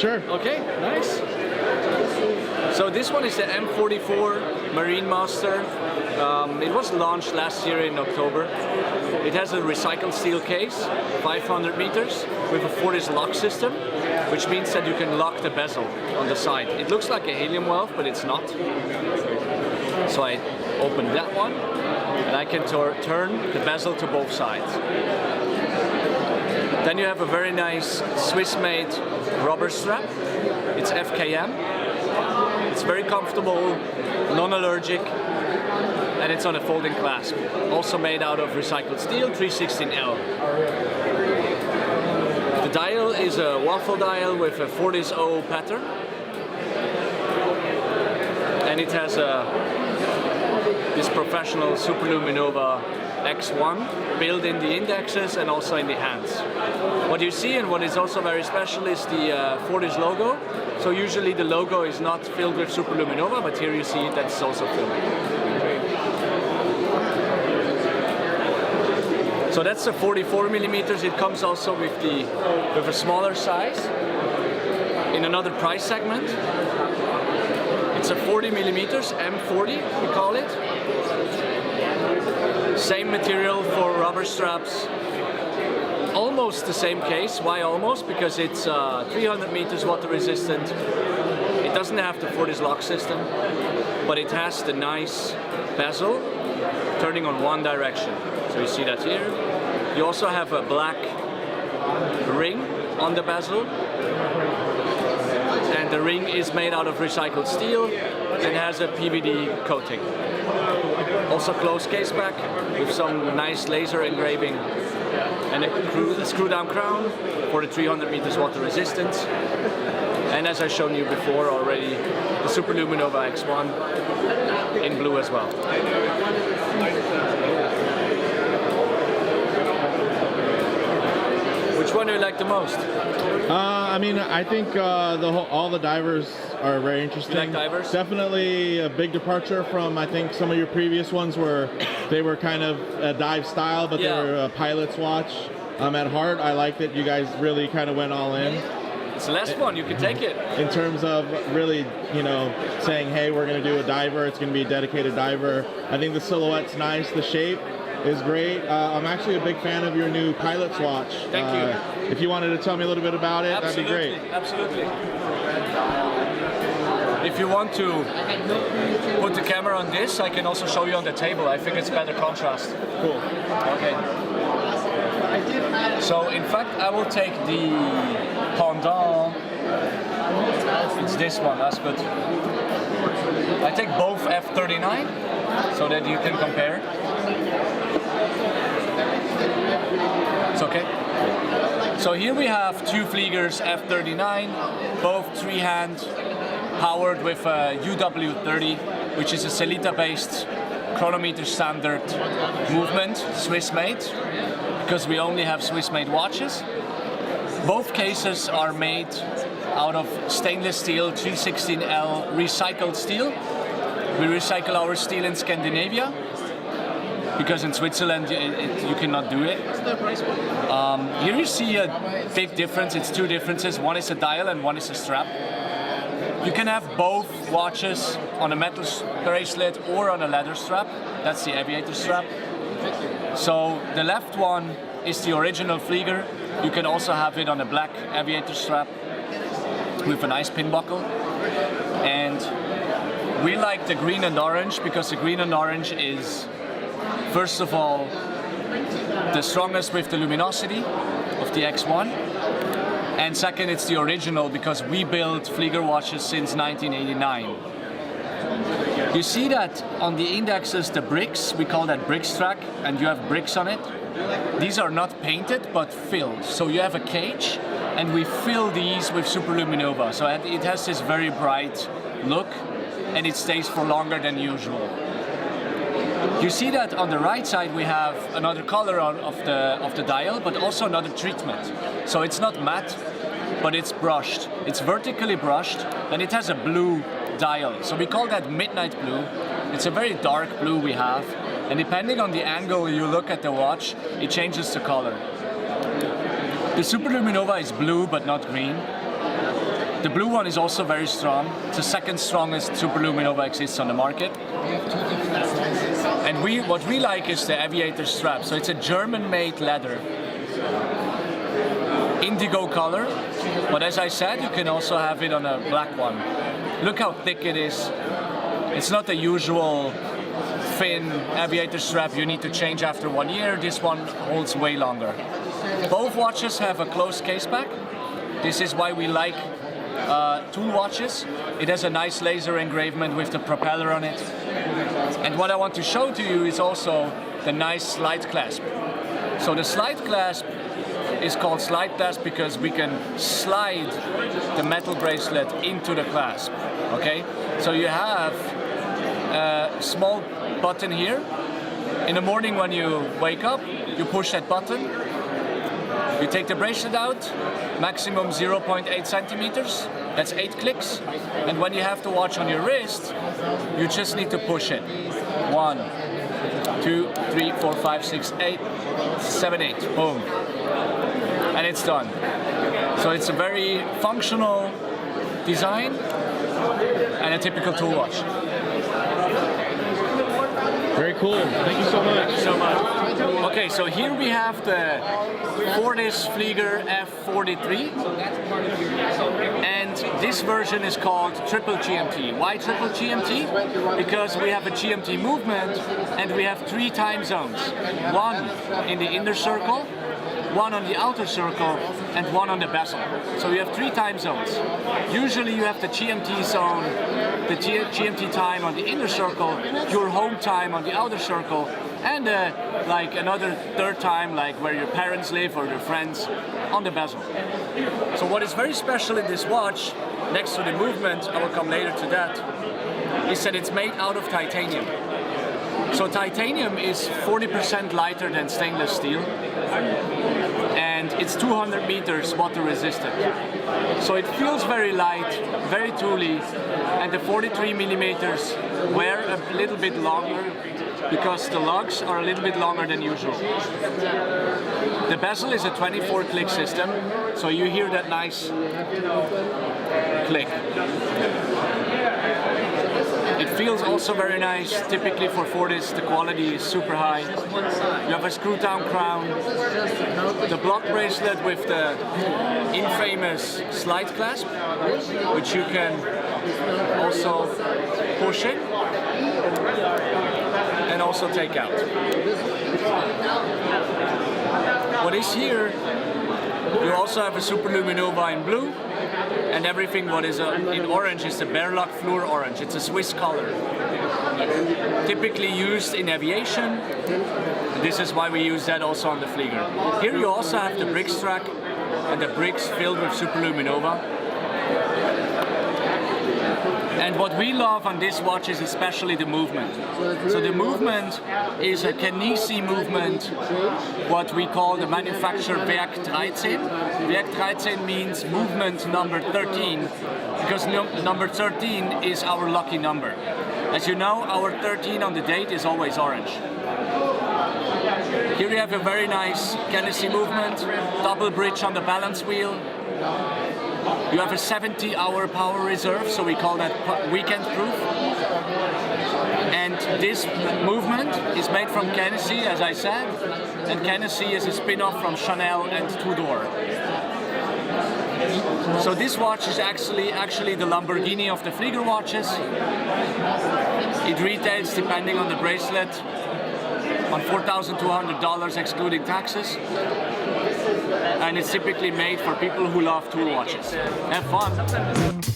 Sure. Okay, nice. So this one is the M44 Marine Master. It was launched last year in October. It has a recycled steel case, 500 meters, with a Fortis lock system, which means that you can lock the bezel on the side. It looks like a helium valve, but it's not. So I open that one, and I can turn the bezel to both sides. Then you have a very nice Swiss-made rubber strap. It's FKM. It's very comfortable, non-allergic, and it's on a folding clasp. Also made out of recycled steel, 316L. The dial is a waffle dial with a Fortis O pattern. And it has this professional Superluminova X1 built in the indexes and also in the hands. What you see and what is also very special is the Fortis logo. So usually the logo is not filled with Superluminova, but here you see that's also filled. So that's the 44 millimeters. It comes also with a smaller size in another price segment. It's a 40 millimeters, M40 we call it. Same material for rubber straps. Almost the same case. Why almost? Because it's 300 meters water resistant. It doesn't have the Fortis lock system, but it has the nice bezel turning on one direction. So you see that here. You also have a black ring on the bezel, and the ring is made out of recycled steel and has a PVD coating. Also closed case back with some nice laser engraving and a screw down crown for the 300 meters water resistance. And as I've shown you before already, the Superluminova X1 in blue as well. Which one do you like the most? I mean, I think all the divers are very interesting. You like divers? Definitely a big departure from, I think, some of your previous ones where they were kind of a dive style, but they were a pilot's watch. At heart, I like that you guys really kind of went all in. It's the last one, you can take it. In terms of really, saying, hey, we're going to do a diver, it's going to be a dedicated diver. I think the silhouette's nice, the shape is great. I'm actually a big fan of your new pilot's watch. Thank you. If you wanted to tell me a little bit about it, Absolutely, that'd be great. Absolutely. If you want to put the camera on this, I can also show you on the table. I think it's better contrast. Cool. Okay. So in fact, I will take the pendant. It's this one, that's good. I take both F39 so that you can compare. It's okay. So here we have two Fliegers F39, both three-hand, powered with a UW30, which is a Celita-based chronometer standard movement, Swiss-made, because we only have Swiss-made watches. Both cases are made out of stainless steel 316L recycled steel. We recycle our steel in Scandinavia, because in Switzerland you cannot do it. Here you see a big difference. It's two differences. One is a dial and one is a strap. You can have both watches on a metal bracelet or on a leather strap. That's the aviator strap. So the left one is the original Flieger. You can also have it on a black aviator strap with a nice pin buckle. And we like the green and orange because the green and orange is, first of all, the strongest with the luminosity of the X1. And second, it's the original because we built Flieger watches since 1989. You see that on the indexes, the bricks, we call that bricks track, and you have bricks on it. These are not painted, but filled. So you have a cage, and we fill these with Superluminova. So it has this very bright look, and it stays for longer than usual. You see that on the right side we have another color of the dial, but also another treatment. So it's not matte, but it's brushed. It's vertically brushed, and it has a blue dial. So we call that midnight blue. It's a very dark blue we have, and depending on the angle you look at the watch, it changes the color. The Superluminova is blue but not green. The blue one is also very strong. It's the second strongest Super Luminova exists on the market. And what we like is the aviator strap. So it's a German-made leather. Indigo color, but as I said, you can also have it on a black one. Look how thick it is. It's not the usual thin aviator strap you need to change after 1 year. This one holds way longer. Both watches have a closed case back. This is why we like tool watches. It has a nice laser engravement with the propeller on it. And what I want to show to you is also the nice slide clasp. So the slide clasp is called slide clasp because we can slide the metal bracelet into the clasp. Okay? So you have a small button here. In the morning when you wake up, you push that button. You take the bracelet out, maximum 0.8 centimeters. That's 8 clicks. And when you have the watch on your wrist, you just need to push it. 1, 2, 3, 4, 5, 6, 8, 7, 8. Boom. And it's done. So it's a very functional design and a typical tool watch. Very cool. Thank you so much. Thank you so much. Okay, so here we have the Fortis Flieger F43. And this version is called Triple GMT. Why Triple GMT? Because we have a GMT movement and we have 3 time zones. 1 in the inner circle, 1 on the outer circle, and 1 on the bezel. So you have 3 time zones. Usually you have the GMT zone, the GMT time on the inner circle, your home time on the outer circle, and like another 3rd time, like where your parents live or your friends, on the bezel. So what is very special in this watch, next to the movement, I will come later to that, is that it's made out of titanium. So titanium is 40% lighter than stainless steel, and it's 200 meters water resistant. So it feels very light, very tooly, and the 43 millimeters wear a little bit longer because the lugs are a little bit longer than usual. The bezel is a 24 click system, so you hear that nice click. It feels also very nice. Typically for Fortis, the quality is super high. You have a screw-down crown, the block bracelet with the infamous slide clasp, which you can also push in and also take out. What is here, you also have a Super Luminova in blue, and everything what is in orange is the Berlock Fluor orange. It's a Swiss color. Typically used in aviation. This is why we use that also on the Flieger. Here you also have the bricks track and the bricks filled with Super Luminova. And what we love on this watch is especially the movement. So the movement is a Canesi movement, what we call the manufacturer Werk 13. Werk 13 means movement number 13, because number 13 is our lucky number. As you know, our 13 on the date is always orange. Here we have a very nice Canesi movement, double bridge on the balance wheel. You have a 70-hour power reserve, so we call that weekend proof. And this movement is made from Canesi, as I said, and Canesi is a spin-off from Chanel and Tudor. So this watch is actually the Lamborghini of the Flieger watches. It retails, depending on the bracelet, on $4,200 excluding taxes. And it's typically made for people who love tool watches. Have fun!